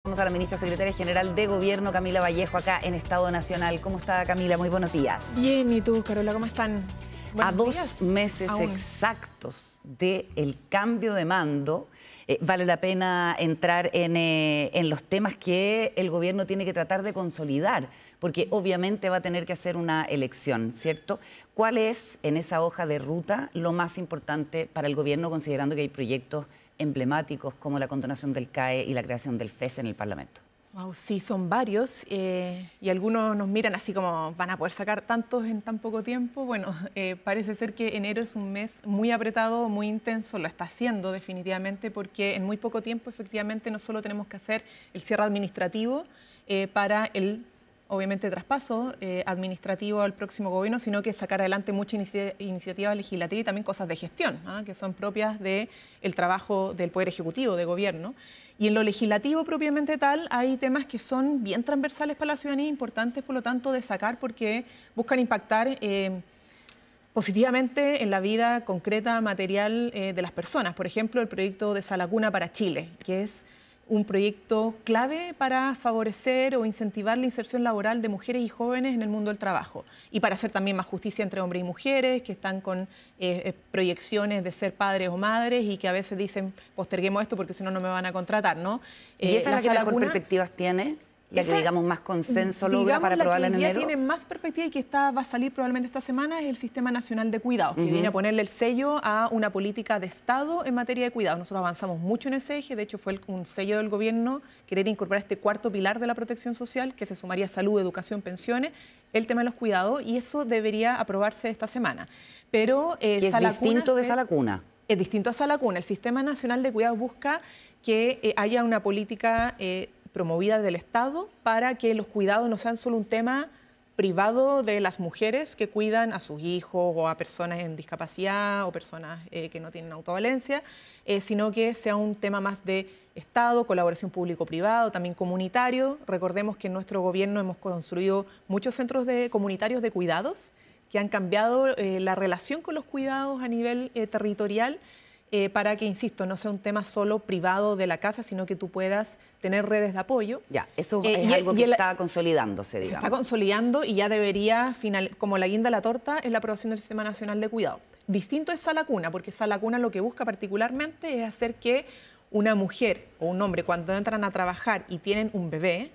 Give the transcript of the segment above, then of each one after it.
Vamos a la ministra secretaria general de Gobierno, Camila Vallejo, acá en Estado Nacional. ¿Cómo está, Camila? Muy buenos días. Bien, ¿y tú, Carola? ¿Cómo están? A 2 meses aún exactos del cambio de mando, vale la pena entrar en los temas que el gobierno tiene que tratar de consolidar, porque obviamente va a tener que hacer una elección, ¿cierto? ¿Cuál es, en esa hoja de ruta, lo más importante para el gobierno, considerando que hay proyectos emblemáticos como la condonación del CAE y la creación del FES en el Parlamento? Wow, sí, son varios y algunos nos miran así como van a poder sacar tantos en tan poco tiempo. Bueno, parece ser que enero es un mes muy apretado, muy intenso, lo está haciendo definitivamente porque en muy poco tiempo efectivamente no solo tenemos que hacer el cierre administrativo para el obviamente traspaso administrativo al próximo gobierno, sino que sacar adelante mucha iniciativa legislativa y también cosas de gestión, que son propias del trabajo del Poder Ejecutivo, de gobierno. Y en lo legislativo propiamente tal, hay temas que son bien transversales para la ciudadanía, importantes por lo tanto de sacar porque buscan impactar positivamente en la vida concreta, material de las personas. Por ejemplo, el proyecto de Sala Cuna para Chile, que es un proyecto clave para favorecer o incentivar la inserción laboral de mujeres y jóvenes en el mundo del trabajo y para hacer también más justicia entre hombres y mujeres que están con proyecciones de ser padres o madres y que a veces dicen posterguemos esto porque si no, no me van a contratar, ¿no? ¿Y esa es la que mejor perspectivas tiene? Ya que, digamos, más consenso logra para aprobarla en enero. La que tiene más perspectiva y que va a salir probablemente esta semana es el Sistema Nacional de Cuidados, que viene a ponerle el sello a una política de Estado en materia de cuidados. Nosotros avanzamos mucho en ese eje, de hecho fue un sello del gobierno querer incorporar este cuarto pilar de la protección social, que se sumaría salud, educación, pensiones, el tema de los cuidados, y eso debería aprobarse esta semana. Pero que es distinto de Sala Cuna. Es distinto a Sala Cuna. El Sistema Nacional de Cuidados busca que haya una política promovida del Estado para que los cuidados no sean solo un tema privado de las mujeres que cuidan a sus hijos o a personas en discapacidad o personas que no tienen autovalencia, sino que sea un tema más de Estado, colaboración público-privado, también comunitario. Recordemos que en nuestro gobierno hemos construido muchos centros comunitarios de cuidados que han cambiado la relación con los cuidados a nivel territorial, para que, insisto, no sea un tema solo privado de la casa, sino que tú puedas tener redes de apoyo. Ya, eso es algo que está consolidándose, digamos. Se está consolidando y ya debería, como la guinda de la torta, es la aprobación del Sistema Nacional de Cuidado. Distinto es Sala Cuna, porque Sala Cuna lo que busca particularmente es hacer que una mujer o un hombre, cuando entran a trabajar y tienen un bebé,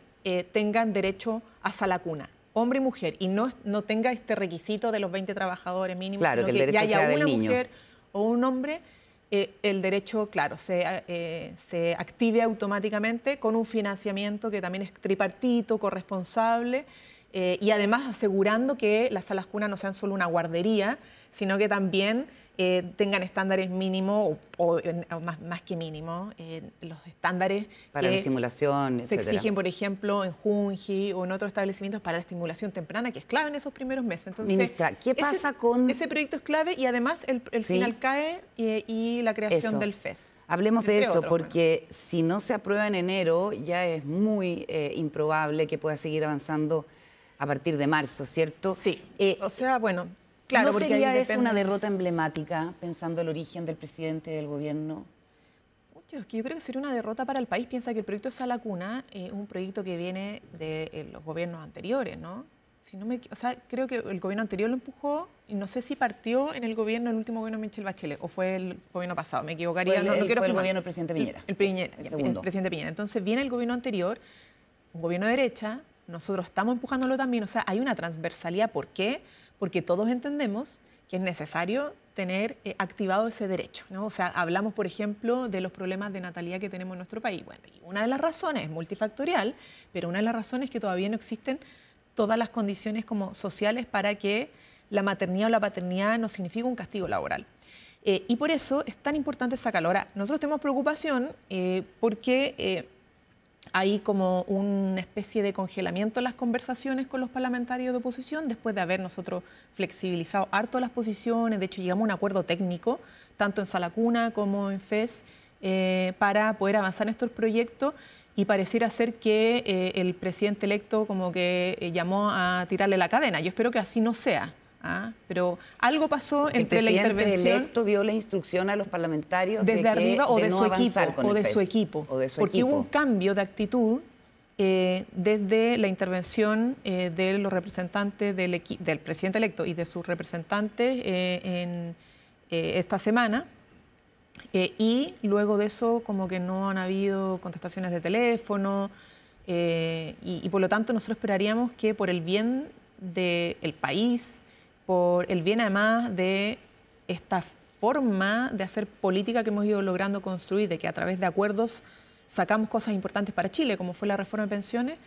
tengan derecho a Sala Cuna, hombre y mujer, y no tenga este requisito de los 20 trabajadores mínimos, claro, sino que el derecho ya haya sea una del niño. mujer o un hombre. El derecho, claro, se active automáticamente con un financiamiento que también es tripartito, corresponsable, y además asegurando que las salas cuna no sean solo una guardería, sino que también tengan estándares mínimos o más que mínimos, los estándares para la estimulación, se exigen, por ejemplo, en Junji o en otros establecimientos para la estimulación temprana, que es clave en esos primeros meses. Entonces, ministra, ¿qué pasa con...? Ese proyecto es clave y además el final CAE y la creación del FES. Hablemos de eso, porque si no se aprueba en enero, ya es muy improbable que pueda seguir avanzando a partir de marzo, ¿cierto? Sí, o sea, bueno... Claro, ¿No sería eso una derrota emblemática, pensando el origen del presidente del gobierno? Es que yo creo que sería una derrota para el país. Piensa que el proyecto de Sala Cuna es un proyecto que viene de los gobiernos anteriores, ¿no? O sea, creo que el gobierno anterior lo empujó y no sé si partió en el último gobierno de Michelle Bachelet o fue el gobierno pasado, me equivocaría. Fue el gobierno del presidente Piñera. El presidente Piñera. Entonces viene el gobierno anterior, un gobierno de derecha, nosotros estamos empujándolo también, o sea, hay una transversalidad. ¿Por qué? Porque todos entendemos que es necesario tener activado ese derecho, ¿no? O sea, hablamos, por ejemplo, de los problemas de natalidad que tenemos en nuestro país. Bueno, y una de las razones es multifactorial, pero una de las razones es que todavía no existen todas las condiciones como sociales para que la maternidad o la paternidad no signifique un castigo laboral. Y por eso es tan importante sacarlo. Ahora, nosotros tenemos preocupación porque... hay como una especie de congelamiento en las conversaciones con los parlamentarios de oposición después de haber nosotros flexibilizado harto las posiciones. De hecho, llegamos a un acuerdo técnico, tanto en Sala Cuna como en FES, para poder avanzar en estos proyectos y pareciera ser que el presidente electo como que llamó a tirarle la cadena. Yo espero que así no sea. Pero algo pasó entre la intervención... El presidente electo dio la instrucción a los parlamentarios desde arriba o de su equipo. Porque hubo un equipo. cambio de actitud desde la intervención de los representantes del presidente electo y de sus representantes en esta semana. Y luego de eso como que no han habido contestaciones de teléfono y por lo tanto nosotros esperaríamos que por el bien del país, por el bien además de esta forma de hacer política que hemos ido logrando construir, de que a través de acuerdos sacamos cosas importantes para Chile, como fue la reforma de pensiones,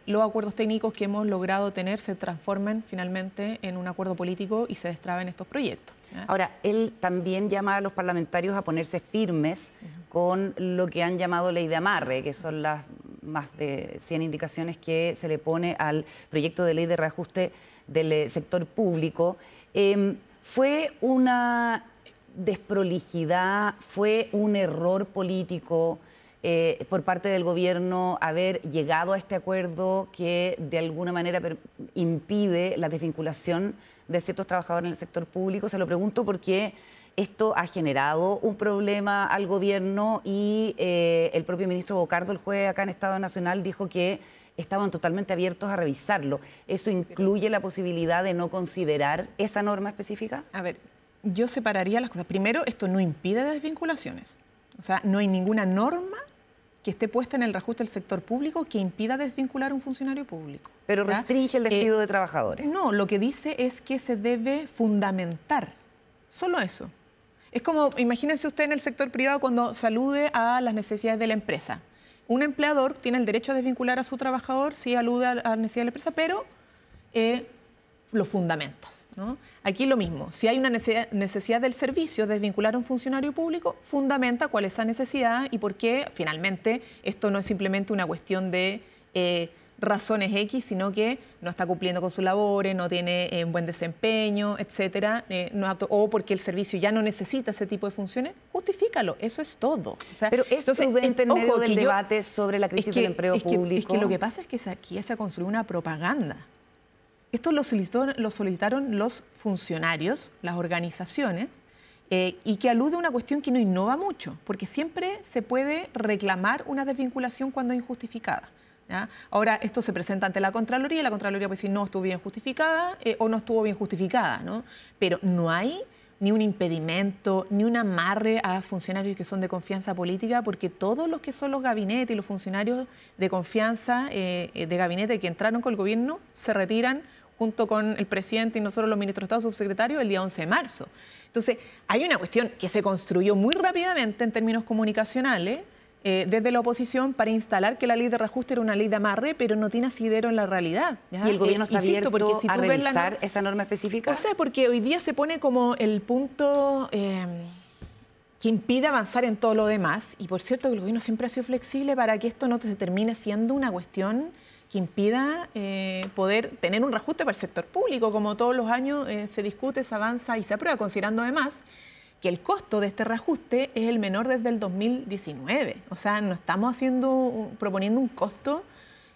los acuerdos técnicos que hemos logrado tener se transformen finalmente en un acuerdo político y se destraben estos proyectos. Ahora, él también llama a los parlamentarios a ponerse firmes con lo que han llamado ley de amarre, que son las más de 100 indicaciones que se le pone al proyecto de ley de reajuste del sector público. ¿Fue una desprolijidad, fue un error político por parte del gobierno haber llegado a este acuerdo que de alguna manera impide la desvinculación de ciertos trabajadores en el sector público? Se lo pregunto porque esto ha generado un problema al gobierno y el propio ministro Bocardo, el jueves acá en Estado Nacional, dijo que estaban totalmente abiertos a revisarlo. ¿Eso incluye la posibilidad de no considerar esa norma específica? A ver, yo separaría las cosas. Primero, esto no impide desvinculaciones. O sea, no hay ninguna norma que esté puesta en el reajuste del sector público que impida desvincular a un funcionario público. Pero restringe el despido de trabajadores. No, lo que dice es que se debe fundamentar. Solo eso. Es como, imagínense usted en el sector privado cuando se alude a las necesidades de la empresa. Un empleador tiene el derecho a desvincular a su trabajador si alude a la necesidad de la empresa, pero lo fundamentas, ¿no? Aquí lo mismo. Si hay una necesidad del servicio de desvincular a un funcionario público, fundamenta cuál es esa necesidad y por qué finalmente esto no es simplemente una cuestión de razones X, sino que no está cumpliendo con sus labores, no tiene un buen desempeño, etcétera, o porque el servicio ya no necesita ese tipo de funciones, justifícalo, eso es todo. O sea, pero es prudente en medio del debate sobre la crisis del empleo público. Es que lo que pasa es que aquí se ha construido una propaganda. Esto lo solicitaron los funcionarios, las organizaciones, y que alude a una cuestión que no innova mucho, porque siempre se puede reclamar una desvinculación cuando es injustificada. ¿Ya? Ahora, esto se presenta ante la Contraloría y la Contraloría puede decir no estuvo bien justificada o no estuvo bien justificada, ¿no? Pero no hay ni un impedimento, ni un amarre a funcionarios que son de confianza política, porque todos los que son los gabinetes y los funcionarios de confianza de gabinete que entraron con el gobierno se retiran junto con el presidente y nosotros los ministros de Estado subsecretarios el día 11 de marzo. Entonces, hay una cuestión que se construyó muy rápidamente en términos comunicacionales, desde la oposición para instalar que la ley de reajuste era una ley de amarre, pero no tiene asidero en la realidad. ¿Ya? ¿Y el gobierno está abierto a revisar esa norma específica? O sea, porque hoy día se pone como el punto que impide avanzar en todo lo demás. Y por cierto, el gobierno siempre ha sido flexible para que esto no se termine siendo una cuestión que impida poder tener un reajuste para el sector público. Como todos los años se discute, se avanza y se aprueba, considerando además que el costo de este reajuste es el menor desde el 2019. O sea, no estamos proponiendo un costo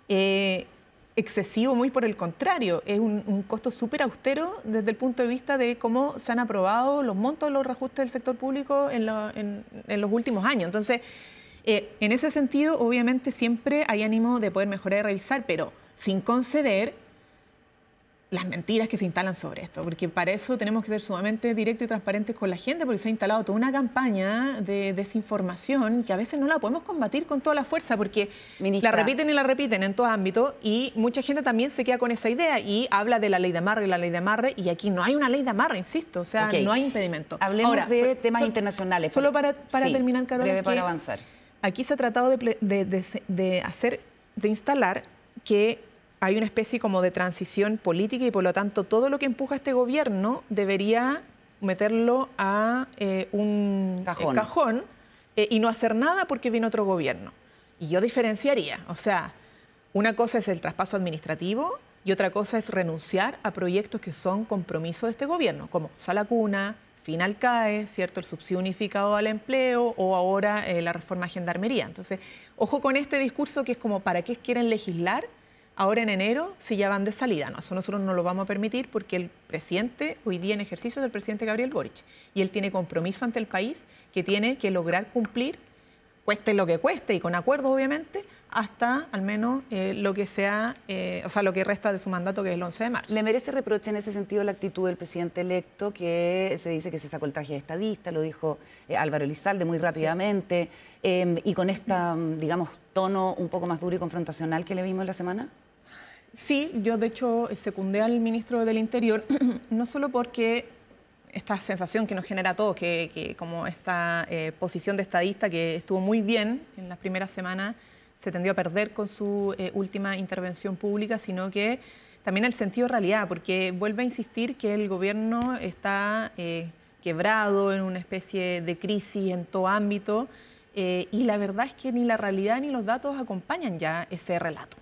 excesivo, muy por el contrario. Es un costo súper austero desde el punto de vista de cómo se han aprobado los montos de los reajustes del sector público en los últimos años. Entonces, en ese sentido, obviamente, siempre hay ánimo de poder mejorar y revisar, pero sin conceder las mentiras que se instalan sobre esto, porque para eso tenemos que ser sumamente directos y transparentes con la gente, porque se ha instalado toda una campaña de desinformación que a veces no la podemos combatir con toda la fuerza, porque Ministra, la repiten y la repiten en todo ámbito, y mucha gente también se queda con esa idea y habla de la ley de amarre y la ley de amarre, y aquí no hay una ley de amarre, insisto, o sea, no hay impedimento. Hablemos ahora de temas internacionales. Solo para terminar, Carol, breve para avanzar. Aquí se ha tratado de instalar que hay una especie como de transición política y por lo tanto todo lo que empuja a este gobierno debería meterlo a un cajón y no hacer nada porque viene otro gobierno. Y yo diferenciaría, o sea, una cosa es el traspaso administrativo y otra cosa es renunciar a proyectos que son compromisos de este gobierno, como Sala Cuna, fin al CAE, ¿cierto? El subsidio unificado al empleo o ahora la reforma a Gendarmería. Entonces, ojo con este discurso que es como, ¿para qué quieren legislar ahora en enero si ya van de salida. No, eso nosotros no lo vamos a permitir porque el presidente, hoy día en ejercicio es el presidente Gabriel Boric, y él tiene compromiso ante el país que tiene que lograr cumplir, cueste lo que cueste y con acuerdos obviamente, hasta al menos lo que sea, lo que resta de su mandato, que es el 11 de marzo. ¿Le merece reproche en ese sentido la actitud del presidente electo, que se dice que se sacó el traje de estadista, lo dijo Álvaro Elizalde muy rápidamente, y con esta, digamos, tono un poco más duro y confrontacional que le vimos la semana? Sí, yo de hecho secundé al ministro del Interior, no solo porque esta sensación que nos genera a todos, que como esta posición de estadista que estuvo muy bien en las primeras semanas, se tendió a perder con su última intervención pública, sino que también el sentido de realidad, porque vuelve a insistir que el gobierno está quebrado, en una especie de crisis en todo ámbito, y la verdad es que ni la realidad ni los datos acompañan ya ese relato.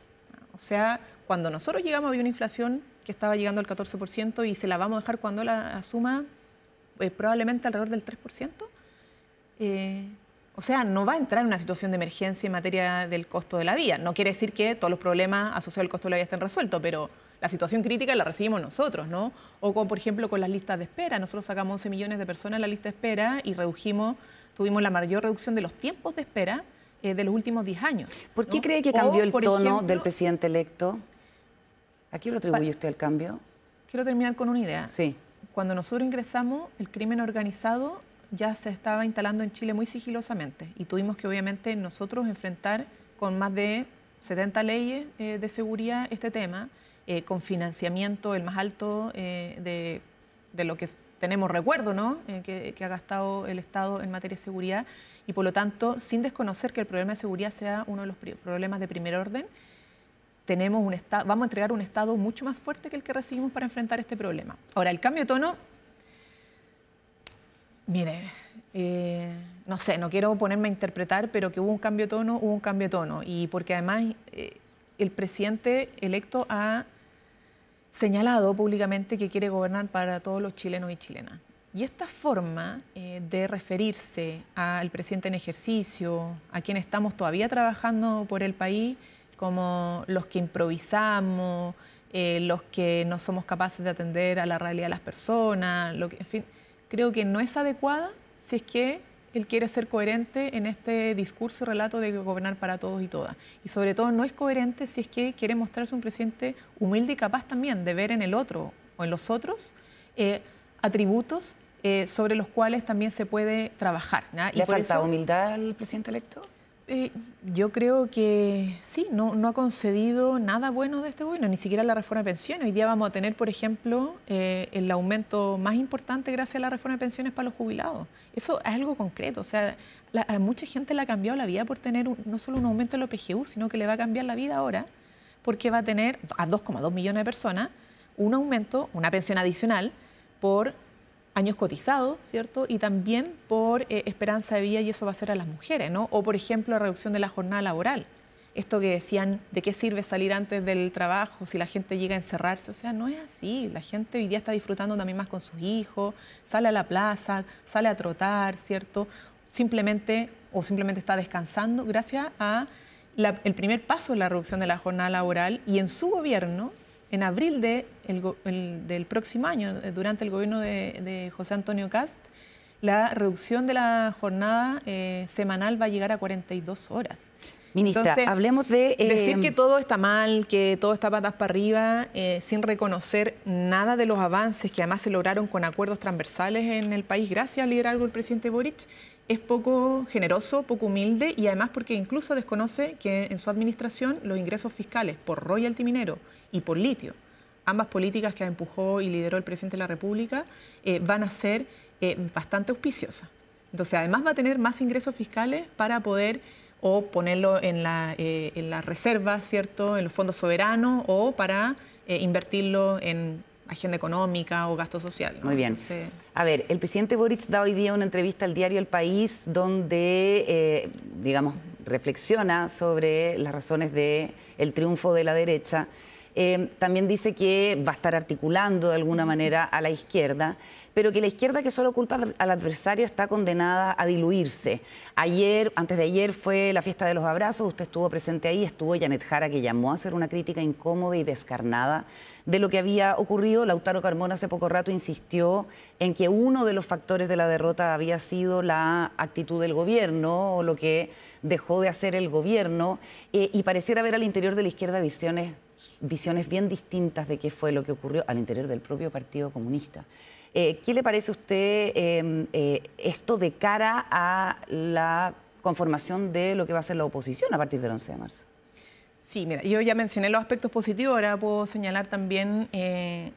O sea, cuando nosotros llegamos había una inflación que estaba llegando al 14% y se la vamos a dejar cuando la asuma probablemente alrededor del 3%. O sea, no va a entrar en una situación de emergencia en materia del costo de la vida. No quiere decir que todos los problemas asociados al costo de la vida estén resueltos, pero la situación crítica la recibimos nosotros, ¿no? O como, por ejemplo, con las listas de espera. Nosotros sacamos 11 millones de personas en la lista de espera y tuvimos la mayor reducción de los tiempos de espera de los últimos 10 años. ¿Por qué cree que cambió el tono del presidente electo? ¿A qué lo atribuye usted el cambio? Quiero terminar con una idea. Sí. Cuando nosotros ingresamos, el crimen organizado ya se estaba instalando en Chile muy sigilosamente y tuvimos que obviamente nosotros enfrentar con más de 70 leyes de seguridad este tema, con financiamiento el más alto de lo que tenemos recuerdo, ¿no? Que ha gastado el Estado en materia de seguridad, y por lo tanto, sin desconocer que el problema de seguridad sea uno de los problemas de primer orden, vamos a entregar un Estado mucho más fuerte que el que recibimos para enfrentar este problema. Ahora, el cambio de tono, mire, no sé, no quiero ponerme a interpretar, pero que hubo un cambio de tono, y porque además el presidente electo ha señalado públicamente que quiere gobernar para todos los chilenos y chilenas. Y esta forma de referirse al presidente en ejercicio, a quienes estamos todavía trabajando por el país, como los que improvisamos, los que no somos capaces de atender a la realidad de las personas, en fin, creo que no es adecuada si es que él quiere ser coherente en este discurso y relato de gobernar para todos y todas. Y sobre todo no es coherente si es que quiere mostrarse un presidente humilde y capaz también de ver en el otro o en los otros atributos sobre los cuales también se puede trabajar, ¿no? ¿Le falta humildad al presidente electo? Yo creo que sí, no ha concedido nada bueno de este gobierno, ni siquiera la reforma de pensiones. Hoy día vamos a tener, por ejemplo, el aumento más importante gracias a la reforma de pensiones para los jubilados. Eso es algo concreto. O sea, a mucha gente le ha cambiado la vida por tener no solo un aumento en la PGU, sino que le va a cambiar la vida ahora, porque va a tener a 2,2 millones de personas un aumento, una pensión adicional por años cotizados, ¿cierto? Y también por esperanza de vida, y eso va a ser a las mujeres, ¿no? O, por ejemplo, la reducción de la jornada laboral. Esto que decían, ¿de qué sirve salir antes del trabajo si la gente llega a encerrarse? O sea, no es así. La gente hoy día está disfrutando también más con sus hijos, sale a la plaza, sale a trotar, ¿cierto? Simplemente está descansando gracias a el primer paso de la reducción de la jornada laboral, y en su gobierno, en abril del próximo año, durante el gobierno de José Antonio Kast, la reducción de la jornada semanal va a llegar a 42 horas. Ministra, entonces, hablemos de... decir que todo está mal, que todo está patas para arriba, sin reconocer nada de los avances que además se lograron con acuerdos transversales en el país gracias al liderazgo del presidente Boric, es poco generoso, poco humilde, y además porque incluso desconoce que en su administración los ingresos fiscales por royalty minero y por litio, ambas políticas que empujó y lideró el presidente de la República, van a ser bastante auspiciosas. Entonces, además va a tener más ingresos fiscales para poder o ponerlo en la reserva, ¿cierto?, en los fondos soberanos, o para invertirlo en agenda económica o gasto social, ¿no? Muy bien. Entonces, a ver, el presidente Boric da hoy día una entrevista al diario El País donde, digamos, reflexiona sobre las razones del triunfo de la derecha. También dice que va a estar articulando de alguna manera a la izquierda, pero que la izquierda que solo culpa al adversario está condenada a diluirse. Ayer, antes de ayer, fue la fiesta de los abrazos, usted estuvo presente ahí, estuvo Janet Jara, que llamó a hacer una crítica incómoda y descarnada de lo que había ocurrido. Lautaro Carmona hace poco rato insistió en que uno de los factores de la derrota había sido la actitud del gobierno, o lo que dejó de hacer el gobierno, y pareciera haber al interior de la izquierda visiones bien distintas de qué fue lo que ocurrió al interior del propio Partido Comunista. ¿Qué le parece a usted esto de cara a la conformación de lo que va a ser la oposición a partir del 11 de marzo? Sí, mira, yo ya mencioné los aspectos positivos, ahora puedo señalar también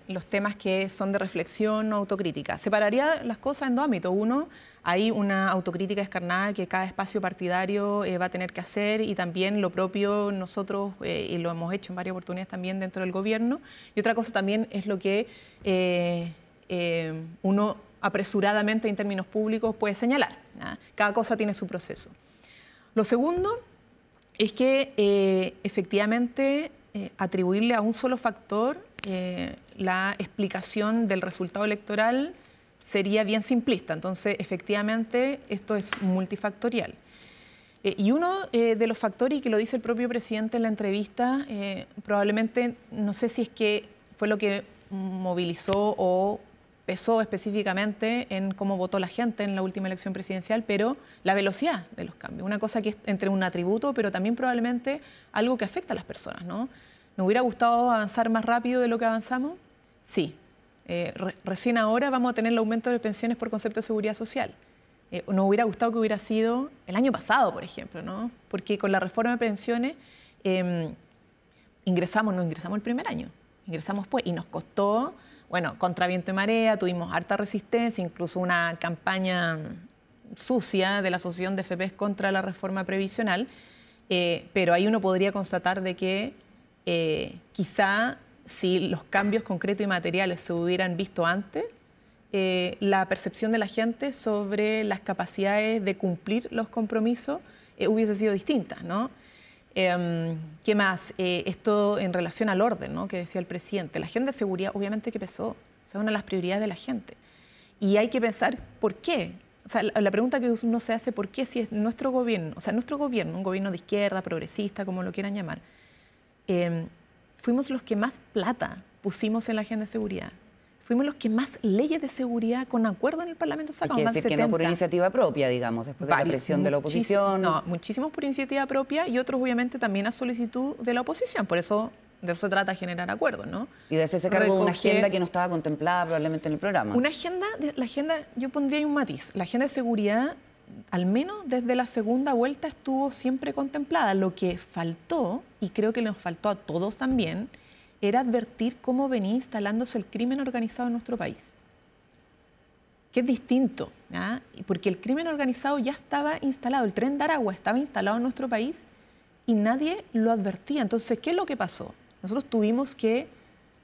los temas que son de reflexión o autocrítica. Separaría las cosas en dos ámbitos. Uno, hay una autocrítica descarnada que cada espacio partidario va a tener que hacer, y también lo propio nosotros, y lo hemos hecho en varias oportunidades también dentro del gobierno. Y otra cosa también es lo que uno apresuradamente en términos públicos puede señalar, ¿no? Cada cosa tiene su proceso. Lo segundo es que efectivamente atribuirle a un solo factor la explicación del resultado electoral sería bien simplista. Entonces, efectivamente, esto es multifactorial. Y uno de los factores, y que lo dice el propio presidente en la entrevista, probablemente, no sé si es que fue lo que movilizó o pesó específicamente en cómo votó la gente en la última elección presidencial, pero la velocidad de los cambios. Una cosa que es entre un atributo, pero también probablemente algo que afecta a las personas, ¿no? ¿Nos hubiera gustado avanzar más rápido de lo que avanzamos? Sí. Recién ahora vamos a tener el aumento de pensiones por concepto de seguridad social. Nos hubiera gustado que hubiera sido el año pasado, por ejemplo, ¿no? Porque con la reforma de pensiones no ingresamos el primer año, ingresamos pues, y nos costó, bueno, contra viento y marea, tuvimos harta resistencia, incluso una campaña sucia de la Asociación de FPs contra la reforma previsional, pero ahí uno podría constatar de que quizá si los cambios concretos y materiales se hubieran visto antes, la percepción de la gente sobre las capacidades de cumplir los compromisos hubiese sido distinta, ¿no? ¿Qué más? Esto en relación al orden, ¿no?, que decía el presidente. La agenda de seguridad obviamente que pesó, o sea, una de las prioridades de la gente. Y hay que pensar por qué. O sea, la pregunta que uno se hace, ¿por qué si es nuestro gobierno, o sea, nuestro gobierno, un gobierno de izquierda, progresista, como lo quieran llamar, fuimos los que más plata pusimos en la agenda de seguridad? Fuimos los que más leyes de seguridad con acuerdo en el Parlamento sacamos. Hay que decir que no por iniciativa propia, digamos, después de la presión de la oposición. No, muchísimos por iniciativa propia y otros obviamente también a solicitud de la oposición. Por eso de eso se trata, generar acuerdos, ¿no? Y de hacerse cargo de una agenda que no estaba contemplada probablemente en el programa. Una agenda, yo pondría ahí un matiz. La agenda de seguridad, al menos desde la segunda vuelta, estuvo siempre contemplada. Lo que faltó, y creo que nos faltó a todos también, era advertir cómo venía instalándose el crimen organizado en nuestro país. Que es distinto, ¿ya? Porque el crimen organizado ya estaba instalado, el Tren de Aragua estaba instalado en nuestro país y nadie lo advertía. Entonces, ¿qué es lo que pasó? Nosotros tuvimos que,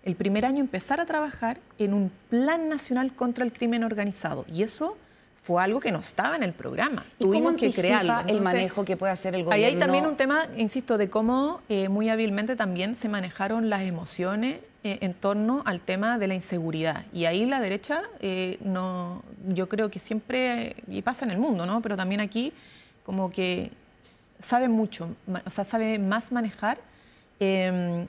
el primer año, empezar a trabajar en un plan nacional contra el crimen organizado. Y eso fue algo que no estaba en el programa. Tuvimos que crearlo. Entonces, el manejo que puede hacer el gobierno. Ahí hay también un tema, insisto, de cómo muy hábilmente también se manejaron las emociones en torno al tema de la inseguridad. Y ahí la derecha, yo creo que siempre, y pasa en el mundo, ¿no?, pero también aquí, como que sabe mucho, o sea, sabe más manejar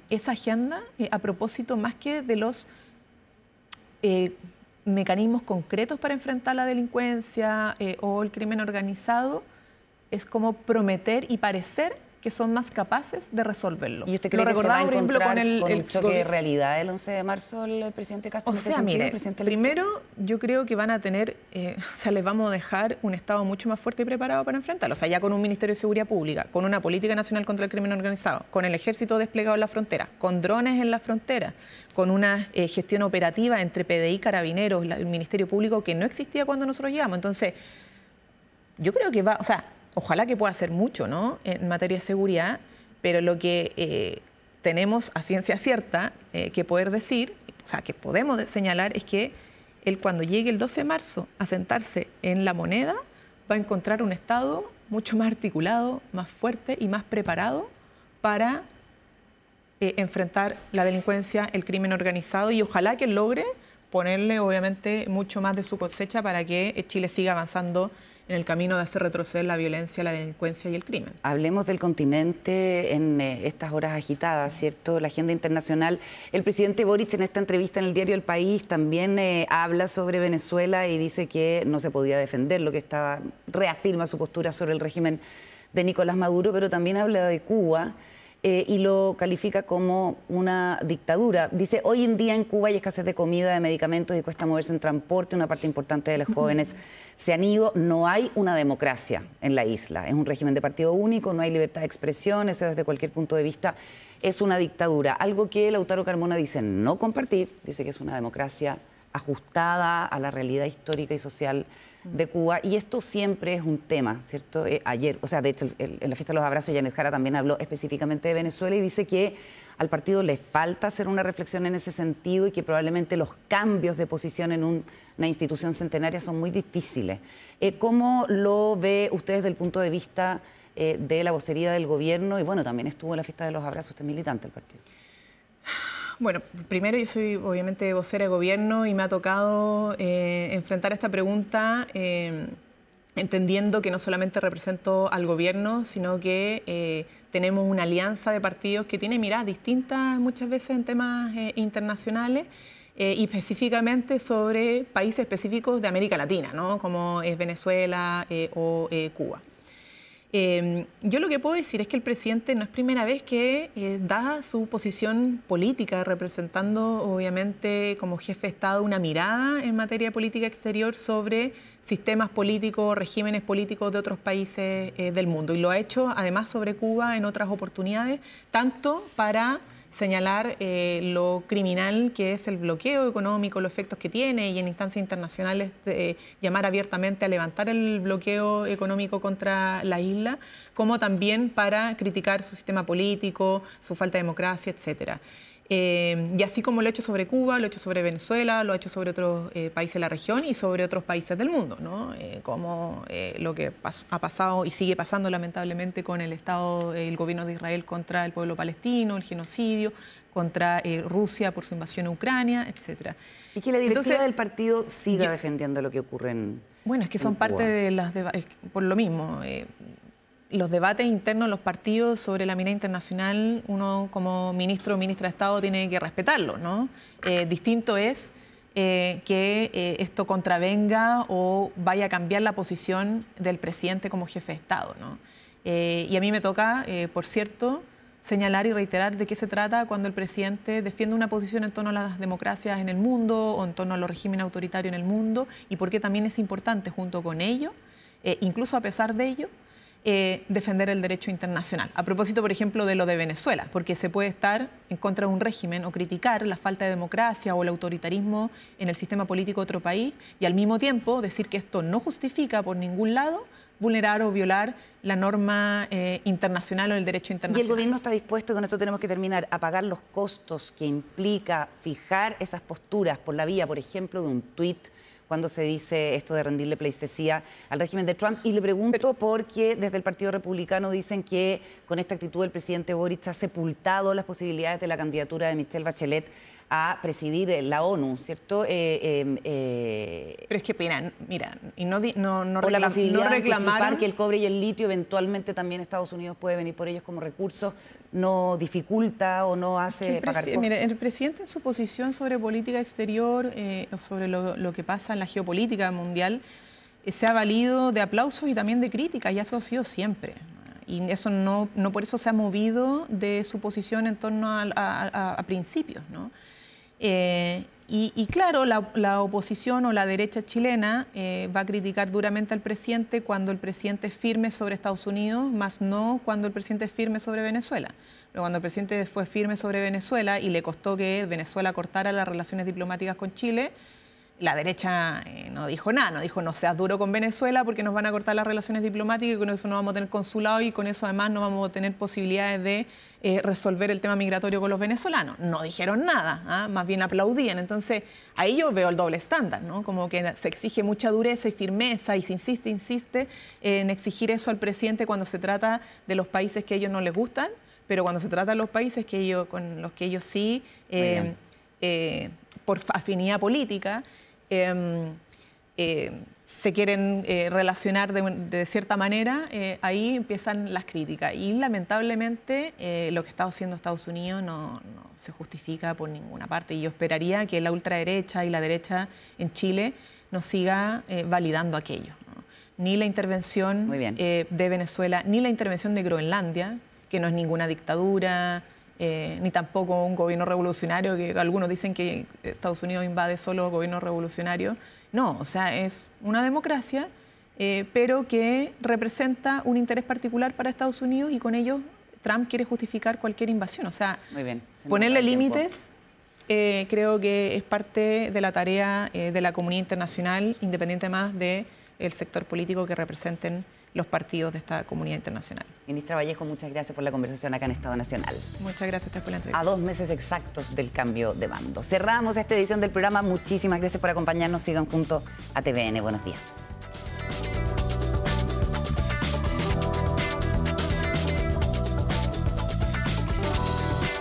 esa agenda a propósito más que de los mecanismos concretos para enfrentar la delincuencia o el crimen organizado. Es como prometer y parecer que son más capaces de resolverlo. ¿Y usted cree que se va a encontrar con un choque de realidad el 11 de marzo el presidente Castro? O sea, mire, primero yo creo que van a tener, o sea, les vamos a dejar un Estado mucho más fuerte y preparado para enfrentarlo. O sea, ya con un Ministerio de Seguridad Pública, con una política nacional contra el crimen organizado, con el ejército desplegado en la frontera, con drones en la frontera, con una gestión operativa entre PDI, Carabineros, el Ministerio Público, que no existía cuando nosotros llegamos. Entonces, yo creo que va, o sea, ojalá que pueda hacer mucho, ¿no?, en materia de seguridad, pero lo que tenemos a ciencia cierta que poder decir, o sea, que podemos señalar, es que él, cuando llegue el 12 de marzo a sentarse en la Moneda, va a encontrar un Estado mucho más articulado, más fuerte y más preparado para enfrentar la delincuencia, el crimen organizado, y ojalá que logre ponerle obviamente mucho más de su cosecha para que Chile siga avanzando en el camino de hacer retroceder la violencia, la delincuencia y el crimen. Hablemos del continente en estas horas agitadas, ¿cierto? La agenda internacional. El presidente Boric, en esta entrevista en el diario El País, también habla sobre Venezuela y dice que no se podía defender, lo que reafirma su postura sobre el régimen de Nicolás Maduro, pero también habla de Cuba y lo califica como una dictadura. Dice, hoy en día en Cuba hay escasez de comida, de medicamentos y cuesta moverse en transporte. Una parte importante de los jóvenes se han ido. No hay una democracia en la isla. Es un régimen de partido único, no hay libertad de expresión, eso desde cualquier punto de vista es una dictadura. Algo que Lautaro Carmona dice no compartir, dice que es una democracia ajustada a la realidad histórica y social de Cuba, y esto siempre es un tema, ¿cierto? Ayer, o sea, de hecho, en la fiesta de los abrazos, Yanet Jara también habló específicamente de Venezuela y dice que al partido le falta hacer una reflexión en ese sentido y que probablemente los cambios de posición en una institución centenaria son muy difíciles. ¿Cómo lo ve usted desde el punto de vista de la vocería del gobierno? Y bueno, también estuvo en la fiesta de los abrazos usted militante del partido. Bueno, primero yo soy obviamente vocera de gobierno y me ha tocado enfrentar esta pregunta entendiendo que no solamente represento al gobierno, sino que tenemos una alianza de partidos que tiene miradas distintas muchas veces en temas internacionales y específicamente sobre países específicos de América Latina, ¿no? Como es Venezuela o Cuba. Yo lo que puedo decir es que el presidente no es primera vez que da su posición política, representando obviamente como jefe de Estado una mirada en materia de política exterior sobre sistemas políticos, regímenes políticos de otros países del mundo. Y lo ha hecho además sobre Cuba en otras oportunidades, tanto para señalar lo criminal que es el bloqueo económico, los efectos que tiene, y en instancias internacionales llamar abiertamente a levantar el bloqueo económico contra la isla, como también para criticar su sistema político, su falta de democracia, etcétera. Y así como lo ha hecho sobre Cuba, lo ha hecho sobre Venezuela, lo ha hecho sobre otros países de la región y sobre otros países del mundo, ¿no? Como lo que ha pasado y sigue pasando lamentablemente con el gobierno de Israel contra el pueblo palestino, el genocidio, contra Rusia por su invasión a Ucrania, etcétera. Y que la directiva del partido siga defendiendo lo que ocurre en Bueno, es que son parte de las por lo mismo. Los debates internos de los partidos sobre la mirada internacional, uno como ministro o ministra de Estado tiene que respetarlo, ¿no? Distinto es que esto contravenga o vaya a cambiar la posición del presidente como jefe de Estado, ¿no? Y a mí me toca, por cierto, señalar y reiterar de qué se trata cuando el presidente defiende una posición en torno a las democracias en el mundo o en torno a los regímenes autoritarios en el mundo, y por qué también es importante junto con ello, incluso a pesar de ello, defender el derecho internacional. A propósito, por ejemplo, de lo de Venezuela, porque se puede estar en contra de un régimen o criticar la falta de democracia o el autoritarismo en el sistema político de otro país y al mismo tiempo decir que esto no justifica por ningún lado vulnerar o violar la norma internacional o el derecho internacional. ¿Y el gobierno está dispuesto, con esto tenemos que terminar, a pagar los costos que implica fijar esas posturas por la vía, por ejemplo, de un tuit, cuando se dice esto de rendirle pleitesía al régimen de Trump? Y le pregunto porque desde el Partido Republicano dicen que con esta actitud el presidente Boric ha sepultado las posibilidades de la candidatura de Michelle Bachelet a presidir la ONU, ¿cierto? Pero es que, mira, y no la posibilidad de reclamaron que el cobre y el litio eventualmente también Estados Unidos puede venir por ellos como recursos, no dificulta o no hace pagar costos. Mira, el presidente en su posición sobre política exterior, sobre lo que pasa en la geopolítica mundial, se ha valido de aplausos y también de críticas, y eso ha sido siempre. Y eso no por eso se ha movido de su posición en torno a principios, ¿no? Y claro, la oposición o la derecha chilena va a criticar duramente al presidente cuando el presidente es firme sobre Estados Unidos, más no cuando el presidente es firme sobre Venezuela. Pero cuando el presidente fue firme sobre Venezuela y le costó que Venezuela cortara las relaciones diplomáticas con Chile, la derecha no dijo nada, no dijo no seas duro con Venezuela porque nos van a cortar las relaciones diplomáticas y con eso no vamos a tener consulado y con eso además no vamos a tener posibilidades de resolver el tema migratorio con los venezolanos. No dijeron nada, más bien aplaudían. Entonces ahí yo veo el doble estándar, ¿no? Como que se exige mucha dureza y firmeza y se insiste en exigir eso al presidente cuando se trata de los países que a ellos no les gustan, pero cuando se trata de los países con los que ellos sí, por afinidad política, se quieren relacionar de cierta manera, ahí empiezan las críticas. Y lamentablemente lo que está haciendo Estados Unidos no se justifica por ninguna parte. Y yo esperaría que la ultraderecha y la derecha en Chile no siga validando aquello, ¿no? Ni la intervención de Venezuela, ni la intervención de Groenlandia, que no es ninguna dictadura, ni tampoco un gobierno revolucionario, que algunos dicen que Estados Unidos invade solo gobiernos revolucionarios. No, o sea, es una democracia, pero que representa un interés particular para Estados Unidos y con ello Trump quiere justificar cualquier invasión. O sea, ponerle límites creo que es parte de la tarea de la comunidad internacional, independiente más del sector político que representen los partidos de esta comunidad internacional. Ministra Vallejo, muchas gracias por la conversación acá en Estado Nacional. Muchas gracias a usted por la entrevista. A 2 meses exactos del cambio de mando. Cerramos esta edición del programa. Muchísimas gracias por acompañarnos. Sigan junto a TVN. Buenos días.